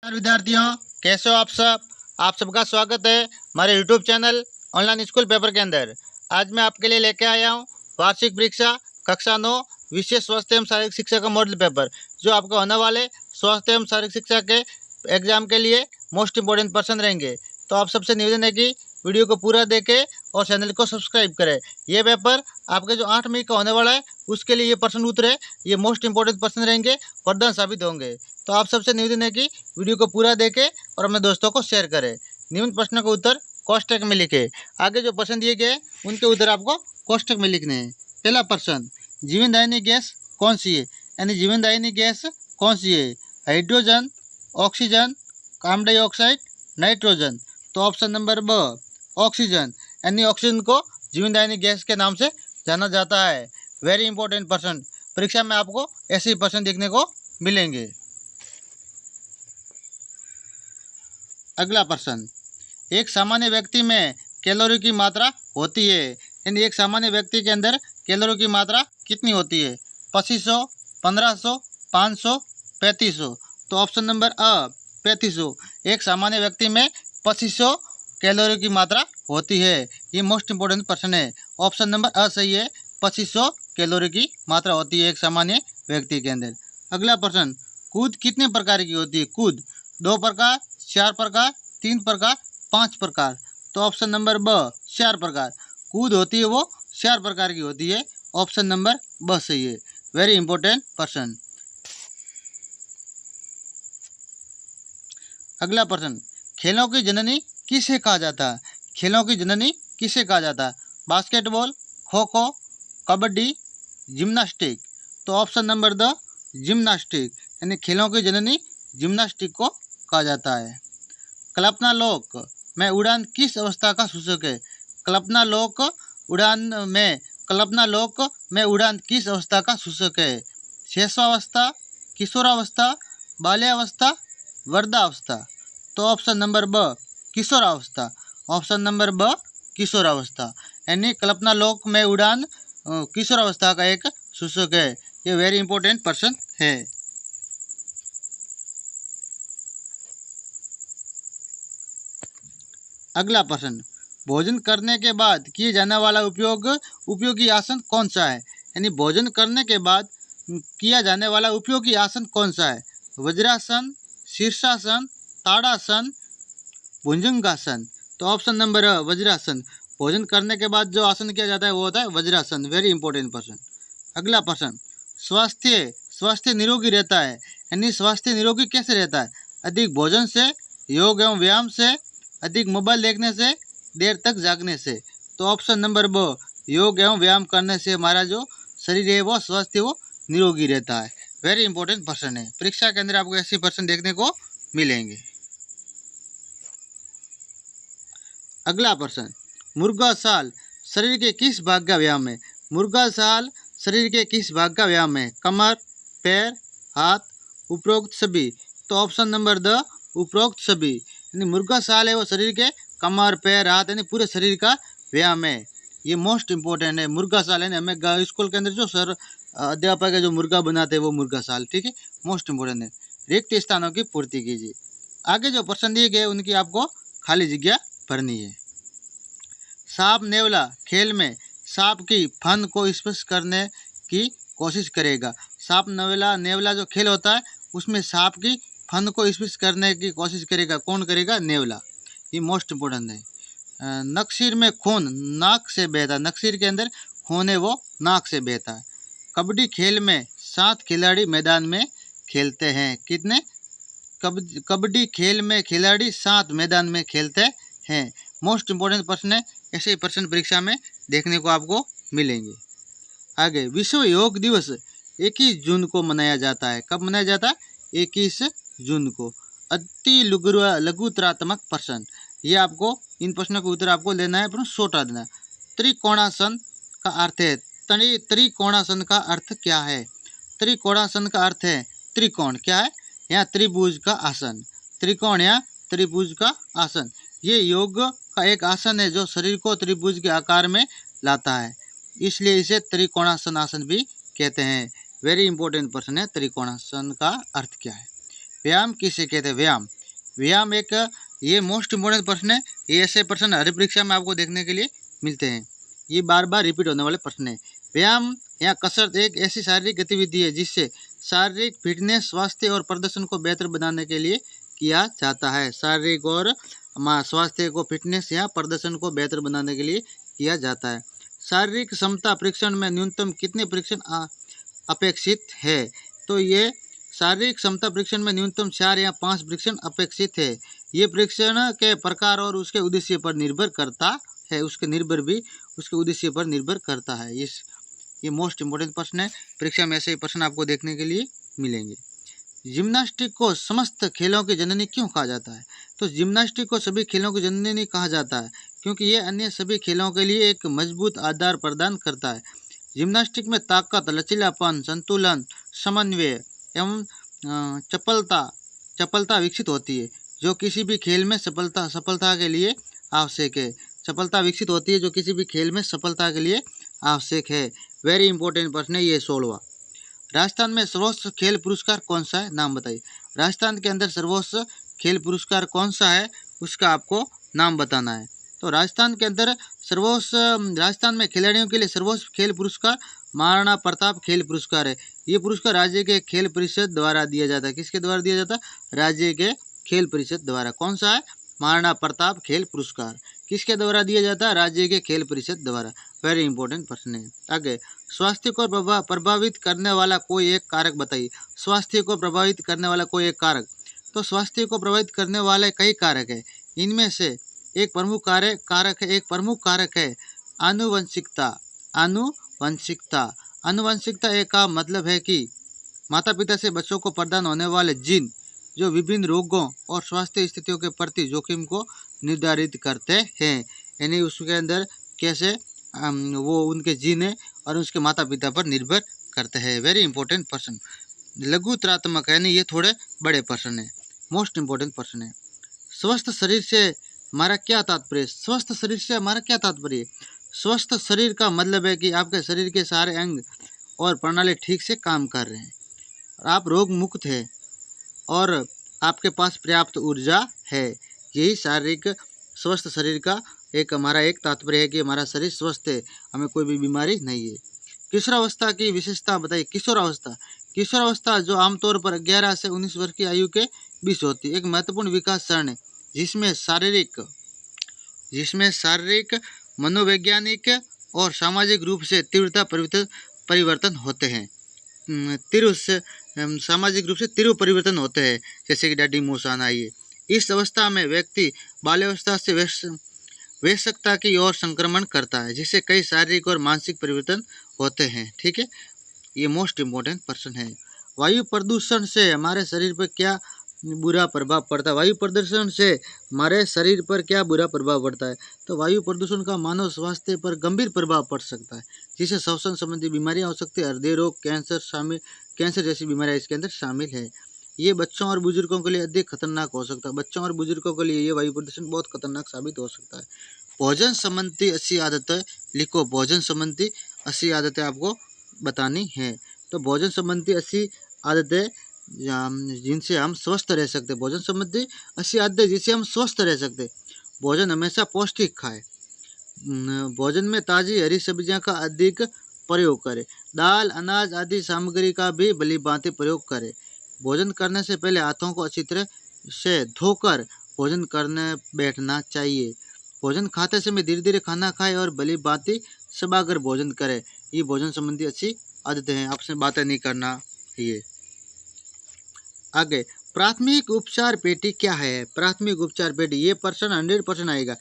नमस्कार विद्यार्थियों, कैसे हो आप सब। आप सबका स्वागत है हमारे YouTube channel online school paper के अंदर। आज मैं आपके लिए लेके आया हूँ वार्षिक परीक्षा कक्षा 9 विषय स्वास्थ्य एवं शारीरिक शिक्षा का मॉडल पेपर, जो आपको होने वाले स्वास्थ्य एवं शारीरिक शिक्षा के एग्जाम के लिए मोस्ट इंपॉर्टेंट पर्सन रहेंगे। तो आप सबसे निवेदन है कि वीडियो को पूरा देखें और चैनल को सब्सक्राइब करें। ये पेपर आपके जो 8 मई का होने वाला है उसके लिए ये प्रश्न उत्तर है, ये मोस्ट इंपॉर्टेंट प्रश्न रहेंगे, वरदान साबित होंगे। तो आप सबसे निवेदन है कि वीडियो को पूरा देखें और अपने दोस्तों को शेयर करें। निम्न प्रश्न का उत्तर कोष्टक में लिखें। आगे जो प्रश्न दिए गए उनके उत्तर आपको कोष्टक में लिखने हैं। पहला प्रश्न, जीवनदायिनी गैस कौन सी है, यानी जीवनदायिनी गैस कौन सी है। Hydrogen, oxygen, carbon dioxide, nitrogen. तो ऑप्शन नंबर ब ऑक्सीजन, यानी ऑक्सीजन को जीवनदायिनी गैस के नाम से जाना जाता है। वेरी इंपॉर्टेंट प्रश्न, परीक्षा में आपको ऐसे ही प्रश्न देखने को मिलेंगे। अगला प्रश्न, एक सामान्य व्यक्ति में कैलोरी की मात्रा होती है, यानी एक सामान्य व्यक्ति के अंदर कैलोरी की मात्रा कितनी होती है। 2500, 1500, 500, 3500। तो ऑप्शन नंबर अ 3500, एक सामान्य व्यक्ति में 2500 कैलोरी की मात्रा होती है। ये मोस्ट इंपॉर्टेंट प्रश्न है। ऑप्शन नंबर अ सही है, 2500 कैलोरी की मात्रा होती है एक सामान्य व्यक्ति के अंदर। अगला प्रश्न, कूद कितने प्रकार की होती है। कूद 2 प्रकार, 4 प्रकार, 3 प्रकार, 5 प्रकार। तो ऑप्शन नंबर ब 4 प्रकार, कूद होती है वो 4 प्रकार की होती है। ऑप्शन नंबर ब सही है। वेरी इंपॉर्टेंट प्रश्न। अगला प्रश्न, खेलों की जननी किसे कहा जाता है। खेलों की जननी किसे कहा जाता है। Basketball, kho kho, kabaddi, gymnastic. तो ऑप्शन नंबर द जिम्नास्टिक, यानी खेलों की जननी जिम्नास्टिक को कहा जाता है। कल्पना लोक में उड़ान किस अवस्था का सूचक है। कल्पना लोक उड़ान में कल्पना लोक में उड़ान किस अवस्था का सूचक है। शैशवावस्था, किशोरावस्था, बाल्यावस्था, वृद्धावस्था। तो ऑप्शन नंबर ब किशोरावस्था। ऑप्शन नंबर ब किशोरावस्था, यानी कल्पना लोक में उड़ान किशोरावस्था का एक सूचक है। ये वेरी इंपॉर्टेंट प्रश्न है। अगला प्रश्न, भोजन करने के बाद किए जाने वाला उपयोगी आसन कौन सा है। यानी भोजन करने के बाद किया जाने वाला उपयोगी आसन कौन सा है। वज्रासन, शीर्षासन, ताड़ासन, भुजंगासन। तो ऑप्शन नंबर वज्रासन, भोजन करने के बाद जो आसन किया जाता है वो होता है वज्रासन। वेरी इंपॉर्टेंट प्रश्न। अगला प्रश्न, स्वास्थ्य स्वास्थ्य निरोगी रहता है, यानी स्वास्थ्य निरोगी कैसे रहता है। अधिक भोजन से, योग एवं व्यायाम से, अधिक मोबाइल देखने से, देर तक जागने से। तो ऑप्शन नंबर ब योग एवं व्यायाम करने से हमारा जो शरीर है वो स्वस्थ है, वो निरोगी रहता है। वेरी इंपॉर्टेंट प्रश्न है, परीक्षा के अंदर आपको ऐसे प्रश्न देखने को मिलेंगे। अगला प्रश्न, मुर्गा साल शरीर के किस भाग का व्यायाम है। मुर्गा साल शरीर के किस भाग का व्यायाम है। कमर, पैर, हाथ, उपरोक्त सभी। तो ऑप्शन नंबर द उपरोक्त सभी, यानी मुर्गा साल है वो शरीर के कमर, पैर, हाथ, यानी पूरे शरीर का व्यायाम है। ये मोस्ट इंपॉर्टेंट है। मुर्गा साल है, हमें स्कूल के अंदर जो सर अध्यापक है जो मुर्गा बनाते हैं वो मुर्गा साल, ठीक है, मोस्ट इंपॉर्टेंट है। रिक्त स्थानों की पूर्ति कीजिए। आगे जो प्रश्न दिए गए उनकी आपको खाली जगह भरनी है। सांप नेवला खेल में सांप की फन को स्पर्श करने की कोशिश करेगा। सांप नेवला नेवला जो खेल होता है उसमें सांप की फन को स्पर्श करने की कोशिश करेगा। कौन करेगा। नेवला। ये मोस्ट इंपोर्टेंट है। नक्सीर में खून नाक से बहता है, नक्सीर के अंदर खून है वो नाक से बहता है। कबड्डी खेल में 7 खिलाड़ी मैदान में खेलते हैं। कितने। कबड्डी खेल में खिलाड़ी 7 मैदान में खेलते हैं। मोस्ट इंपोर्टेंट प्रश्न है, ऐसे प्रश्न परीक्षा में देखने को आपको मिलेंगे। आगे, विश्व योग दिवस 21 जून को मनाया जाता है। कब मनाया जाता है। 21 जून को। अति लघुतरात्मक प्रश्न, ये आपको इन प्रश्नों का उत्तर आपको लेना है, छोटा देना है। त्रिकोणासन का अर्थ है। त्रिकोणासन का अर्थ क्या है। त्रिकोणासन का अर्थ है त्रिकोण, क्या है, या त्रिभुज का आसन। त्रिकोण या त्रिभुज का आसन, ये योग का एक आसन है जो शरीर को त्रिभुज के आकार में लाता है, इसलिए इसे त्रिकोणासन आसन भी कहते हैं। वेरी इंपॉर्टेंट प्रश्न है, त्रिकोणासन का अर्थ क्या है। व्यायाम किसे कहते हैं? व्यायाम व्यायाम एक ये मोस्ट इम्पोर्टेंट प्रश्न है। ये ऐसे प्रश्न हर परीक्षा में आपको देखने के लिए मिलते हैं। ये बार बार रिपीट होने वाले प्रश्न है। व्यायाम या कसरत एक ऐसी शारीरिक गतिविधि है जिससे शारीरिक फिटनेस, स्वास्थ्य और प्रदर्शन को बेहतर बनाने के लिए किया जाता है। शारीरिक और स्वास्थ्य को, फिटनेस या प्रदर्शन को बेहतर बनाने के लिए किया जाता है। शारीरिक क्षमता परीक्षण में न्यूनतम कितने परीक्षण अपेक्षित है? तो ये शारीरिक क्षमता परीक्षण में न्यूनतम 4 या 5 परीक्षण अपेक्षित है। ये परीक्षण के प्रकार और उसके उद्देश्य पर निर्भर करता है। उसके उद्देश्य पर निर्भर करता है। ये मोस्ट इम्पोर्टेंट प्रश्न है। परीक्षा में ऐसे प्रश्न आपको देखने के लिए मिलेंगे। जिम्नास्टिक को समस्त खेलों की जननी क्यों कहा जाता है? तो जिम्नास्टिक को सभी खेलों की जननी कहा जाता है क्योंकि ये अन्य सभी खेलों के लिए एक मजबूत आधार प्रदान करता है। जिम्नास्टिक में ताकत, लचीलापन, संतुलन, समन्वय एवं चपलता विकसित होती है जो किसी भी खेल में सफलता के लिए आवश्यक है। सफलता विकसित होती है जो किसी भी खेल में सफलता के लिए आवश्यक है। वेरी इंपॉर्टेंट प्रश्न है ये 16वां। राजस्थान में सर्वोच्च खेल पुरस्कार कौन सा है? नाम बताइए। राजस्थान के अंदर सर्वोच्च खेल पुरस्कार कौन सा है उसका आपको नाम बताना है। तो राजस्थान के अंदर राजस्थान में खिलाड़ियों के लिए सर्वोच्च खेल पुरस्कार महाराणा प्रताप खेल पुरस्कार है। ये पुरस्कार राज्य के खेल परिषद द्वारा दिया जाता है। किसके द्वारा दिया जाता है? राज्य के खेल परिषद द्वारा। कौन सा है? महाराणा प्रताप खेल पुरस्कार। किसके द्वारा दिया जाता है? राज्य के खेल परिषद द्वारा। वेरी इंपॉर्टेंट प्रश्न है। आगे, स्वास्थ्य को प्रभावित करने वाला कोई एक कारक बताइए। स्वास्थ्य को प्रभावित करने वाला कोई एक कारक। तो स्वास्थ्य को प्रभावित करने वाले कई कारक है। इनमें से एक प्रमुख कारक है आनुवंशिकता। आनुवंशिकता एक का मतलब है कि माता पिता से बच्चों को प्रदान होने वाले जीन जो विभिन्न रोगों और स्वास्थ्य स्थितियों के प्रति जोखिम को निर्धारित करते हैं। यानी उसके अंदर कैसे वो उनके जीन है और उसके माता पिता पर निर्भर करते हैं। वेरी इंपॉर्टेंट प्रश्न। लघुत्रात्मक यानी ये थोड़े बड़े प्रश्न है। मोस्ट इम्पोर्टेंट प्रश्न है। स्वस्थ शरीर से हमारा क्या तात्पर्य? स्वस्थ शरीर से हमारा क्या तात्पर्य? स्वस्थ शरीर का मतलब है कि आपके शरीर के सारे अंग और प्रणाली ठीक से काम कर रहे हैं, आप रोग मुक्त हैं और आपके पास पर्याप्त ऊर्जा है। यही शारीरिक स्वस्थ शरीर का हमारा एक तात्पर्य है कि हमारा शरीर स्वस्थ है, हमें कोई भी बीमारी नहीं है। किशोरावस्था की विशेषता बताइए। किशोरावस्था जो आमतौर पर 11 से 19 वर्ष की आयु के बीच होती है, एक महत्वपूर्ण विकास चरण है जिसमें शारीरिक, मनोवैज्ञानिक और सामाजिक रूप से तीव्रता परिवर्तन होते हैं। सामाजिक रूप से तीव्र परिवर्तन होते हैं, जैसे कि डैडी मुँह से आना। ये इस अवस्था में व्यक्ति बाल्यावस्था से वयस्कता की ओर संक्रमण करता है, जिससे कई शारीरिक और मानसिक परिवर्तन होते हैं। ठीक है, ये मोस्ट इम्पोर्टेंट प्रश्न है। वायु प्रदूषण से हमारे शरीर पर क्या बुरा प्रभाव पड़ता है? वायु प्रदूषण से हमारे शरीर पर क्या बुरा प्रभाव पड़ता है? तो वायु प्रदूषण का मानव स्वास्थ्य पर गंभीर प्रभाव पड़ सकता है, जिससे श्वसन संबंधी बीमारियां हो सकती है। हृदय रोग, कैंसर जैसी बीमारियां इसके अंदर शामिल है। ये बच्चों और बुजुर्गों के लिए अधिक खतरनाक हो सकता है। बच्चों और बुजुर्गों के लिए ये वायु प्रदूषण बहुत खतरनाक साबित हो सकता है। भोजन संबंधी 80 आदतें लिखो। भोजन संबंधी 80 आदतें आपको बतानी है। तो भोजन संबंधी 80 आदतें जिनसे हम स्वस्थ रह सकते। भोजन संबंधी 80 आदतें जिससे हम स्वस्थ रह सकते। भोजन हमेशा पौष्टिक खाएं। भोजन में ताज़ी हरी सब्जियां का अधिक प्रयोग करें। दाल, अनाज आदि सामग्री का भी भलीभांति प्रयोग करें। भोजन करने से पहले हाथों को अच्छी तरह से धोकर भोजन करने बैठना चाहिए। भोजन खाते समय धीरे धीरे खाना खाएं और भलीभांति चबाकर भोजन करें। ये भोजन संबंधी अच्छी आदतें हैं। आपसे बातें नहीं करना। ये आगे, प्राथमिक उपचार पेटी क्या है? प्राथमिक उपचार पेटी, ये प्रश्न 100% आएगा।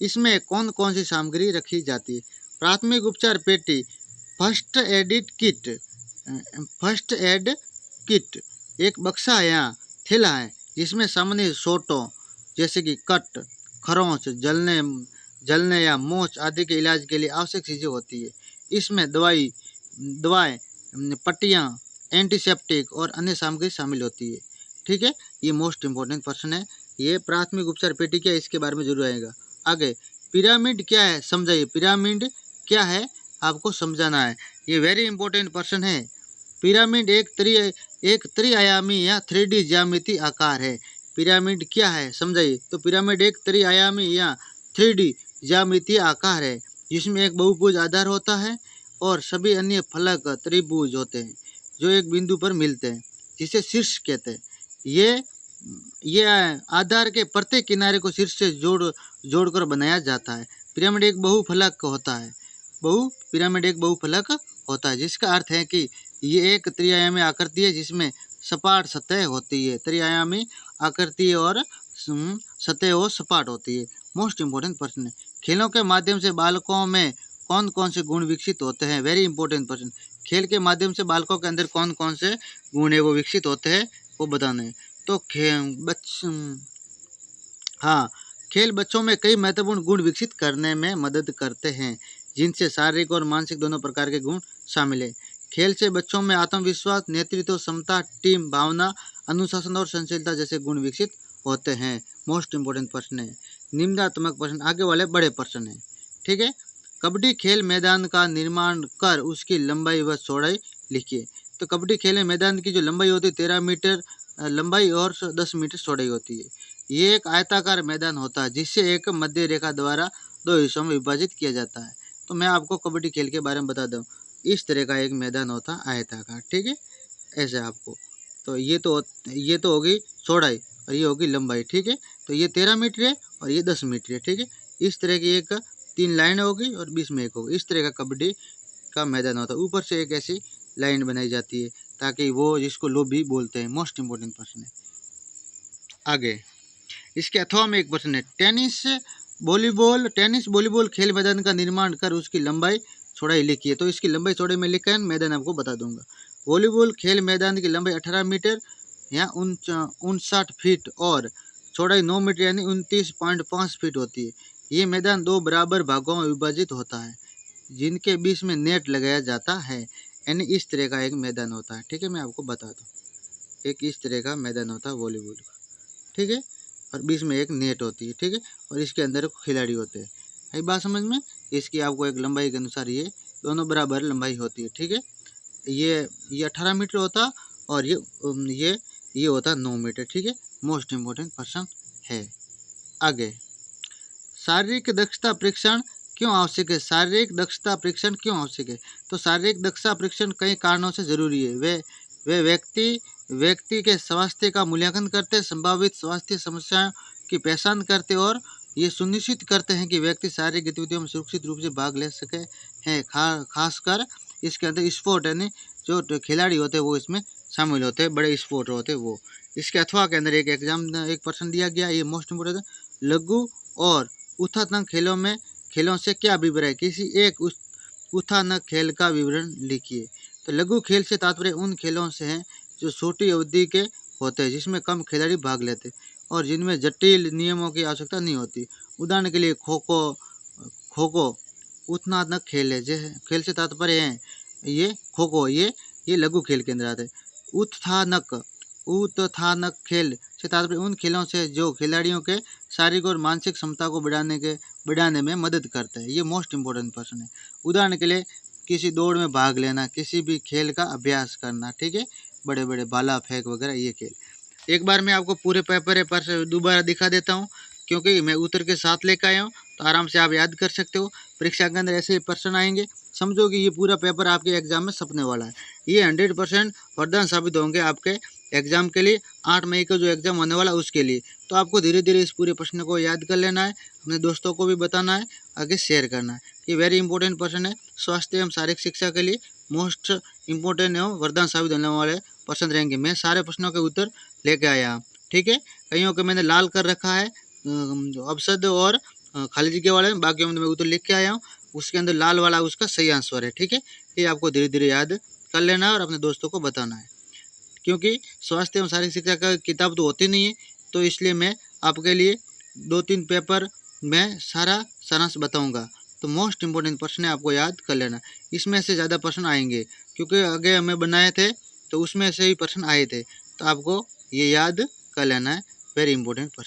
इसमें कौन कौन सी सामग्री रखी जाती है? प्राथमिक उपचार पेटी फर्स्ट एड किट एक बक्सा है या थैला है जिसमें सामान्य चोटों जैसे कि कट, खरोंच, जलने या मोच आदि के इलाज के लिए आवश्यक चीज़ें होती है। इसमें दवाएं, पट्टियाँ, एंटीसेप्टिक और अन्य सामग्री शामिल होती है। ठीक है, ये मोस्ट इम्पोर्टेंट प्रश्न है। ये प्राथमिक उपचार पेटी क्या है, इसके बारे में जरूर आएगा। आगे, पिरामिड क्या है समझाइए। पिरामिड क्या है आपको समझाना है। ये वेरी इंपॉर्टेंट प्रश्न है। पिरामिड एक त्रिआयामी या 3D ज्यामिति आकार है। पिरामिड क्या है समझाइए। तो पिरामिड एक त्रिआयामी या 3D ज्यामितीय आकार है जिसमें एक बहुभुज आधार होता है और सभी अन्य फलक त्रिभुज होते हैं जो एक बिंदु पर मिलते हैं, जिसे शीर्ष कहते हैं। ये आधार के प्रत्येक किनारे को शीर्ष से जोड़कर बनाया जाता है। पिरामिड एक बहुफलक होता है। पिरामिड एक बहुफलक होता है जिसका अर्थ है कि ये एक त्रिआयामी आकृति है जिसमें सपाट सतह होती है। त्रिआयामी आकृति और सतह और सपाट होती है। मोस्ट इम्पोर्टेंट प्रश्न है, खेलों के माध्यम से बालकों में कौन कौन से गुण विकसित होते हैं। वेरी इंपॉर्टेंट प्रश्न। खेल के माध्यम से बालकों के अंदर कौन कौन से गुण है वो विकसित होते हैं वो बताना है। तो खेल बच्चों में कई महत्वपूर्ण गुण विकसित करने में मदद करते हैं जिनसे शारीरिक और मानसिक दोनों प्रकार के गुण शामिल है। खेल से बच्चों में आत्मविश्वास, नेतृत्व क्षमता, टीम भावना, अनुशासन और सहनशीलता जैसे गुण विकसित होते हैं। मोस्ट इम्पोर्टेंट प्रश्न है। निम्नात्मक प्रश्न आगे वाले बड़े प्रश्न है। ठीक है। कबड्डी खेल मैदान का निर्माण कर उसकी लंबाई व चौड़ाई लिखिए। तो कबड्डी खेल मैदान की जो लंबाई होती है 13 मीटर लंबाई और 10 मीटर चौड़ाई होती है। ये एक आयताकार मैदान होता है जिसे एक मध्य रेखा द्वारा 2 हिस्सों में विभाजित किया जाता है। तो मैं आपको कबड्डी खेल के बारे में बता दूं, इस तरह का एक मैदान होता है आयताकार। ठीक है, ऐसे आपको। तो ये तो होगी चौड़ाई और ये होगी लंबाई। ठीक है, तो ये 13 मीटर है और ये 10 मीटर है। ठीक है, इस तरह की एक 3 लाइन होगी और बीच में एक होगी। इस तरह का कबड्डी का मैदान होता है। ऊपर से एक ऐसी लाइन बनाई जाती है ताकि वो जिसको लोबी बोलते हैं। मोस्ट इम्पोर्टेंट प्रश्न है। आगे इसके अथवा में एक प्रश्न है, टेनिस वॉलीबॉल खेल मैदान का निर्माण कर उसकी लंबाई चौड़ाई लिखिए। तो इसकी लंबाई चौड़ाई में लिखा है, मैदान आपको बता दूंगा। वॉलीबॉल खेल मैदान की लंबाई 18 मीटर या 59 फीट और चौड़ाई 9 मीटर यानी 29.5 फीट होती है। ये मैदान 2 बराबर भागों में विभाजित होता है जिनके बीच में नेट लगाया जाता है। यानी इस तरह का एक मैदान होता है। ठीक है, मैं आपको बता दूं, एक इस तरह का मैदान होता है वॉलीबॉल का। ठीक है, और बीच में एक नेट होती है। ठीक है, और इसके अंदर खिलाड़ी होते हैं। है बात समझ में। इसकी आपको एक लंबाई के अनुसार ये दोनों बराबर लंबाई होती है। ठीक है, ये 18 मीटर होता और ये होता 9 मीटर। ठीक है, मोस्ट इम्पोर्टेंट प्रश्न है। आगे शारीरिक दक्षता परीक्षण क्यों आवश्यक है। शारीरिक दक्षता परीक्षण क्यों आवश्यक है। तो शारीरिक दक्षता परीक्षण कई कारणों से जरूरी है। वे व्यक्ति के स्वास्थ्य का मूल्यांकन करते, संभावित स्वास्थ्य समस्याओं की पहचान करते और ये सुनिश्चित करते हैं कि व्यक्ति शारीरिक गतिविधियों में सुरक्षित रूप से भाग ले सके हैं। खासकर इसके अंदर स्पोर्ट यानी जो खिलाड़ी होते हैं वो इसमें शामिल होते हैं, बड़े स्पोर्ट होते हैं वो। इसके अथवा के अंदर एक प्रश्न दिया गया, ये मोस्ट इम्पोर्टेंट। लघु और ऊर्ध्वाधर खेलों से क्या अभिप्राय है। किसी एक ऊर्ध्वाधर खेल का विवरण लिखिए। तो लघु खेल से तात्पर्य उन खेलों से है जो छोटी अवधि के होते हैं, जिसमें कम खिलाड़ी भाग लेते हैं और जिनमें जटिल नियमों की आवश्यकता नहीं होती। उदाहरण के लिए खो खो ऊर्ध्वाधर खेल है। खेल से तात्पर्य है ये खो खो, ये लघु खेल के अंदर आते हैं। ऊर्ध्वाधर खेल से तात्पर्य उन खेलों से जो खिलाड़ियों के शारीरिक और मानसिक क्षमता को बढ़ाने में मदद करता है। ये मोस्ट इम्पोर्टेंट प्रश्न है। उदाहरण के लिए किसी दौड़ में भाग लेना, किसी भी खेल का अभ्यास करना। ठीक है, बड़े बड़े भाला फेंक वगैरह ये खेल। एक बार मैं आपको पूरे पेपर पर दोबारा दिखा देता हूँ क्योंकि मैं उत्तर के साथ लेकर आया हूँ, तो आराम से आप याद कर सकते हो। परीक्षा के अंदर ऐसे प्रश्न आएंगे, समझो कि ये पूरा पेपर आपके एग्जाम में छपने वाला है। ये 100% वरदान साबित होंगे आपके एग्जाम के लिए। 8 मई को जो एग्जाम होने वाला उसके लिए। तो आपको धीरे धीरे इस पूरे प्रश्न को याद कर लेना है, अपने दोस्तों को भी बताना है, आगे शेयर करना है। ये वेरी इंपॉर्टेंट प्रश्न है। स्वास्थ्य एवं शारीरिक शिक्षा के लिए मोस्ट इम्पोर्टेंट एवं वरदान साबित होने वाले प्रश्न रहेंगे। मैं सारे प्रश्नों के उत्तर लेके आया। ठीक है, कईयों को मैंने लाल कर रखा है अपशब्द और खाली जगह वाले, बाकी में मैं उत्तर लिख के आया हूँ। उसके अंदर लाल वाला उसका सही आंसर है। ठीक है, ये आपको धीरे धीरे याद कर लेना है और अपने दोस्तों को बताना है। क्योंकि स्वास्थ्य एवं शारीरिक शिक्षा का किताब तो होती नहीं है, तो इसलिए मैं आपके लिए 2-3 पेपर में सारा सारांश बताऊंगा। तो मोस्ट इम्पोर्टेंट प्रश्न है, आपको याद कर लेना। इसमें से ज़्यादा प्रश्न आएंगे क्योंकि आगे हमें बनाए थे तो उसमें से ही प्रश्न आए थे, तो आपको ये याद कर लेना है। वेरी इंपॉर्टेंट प्रश्न।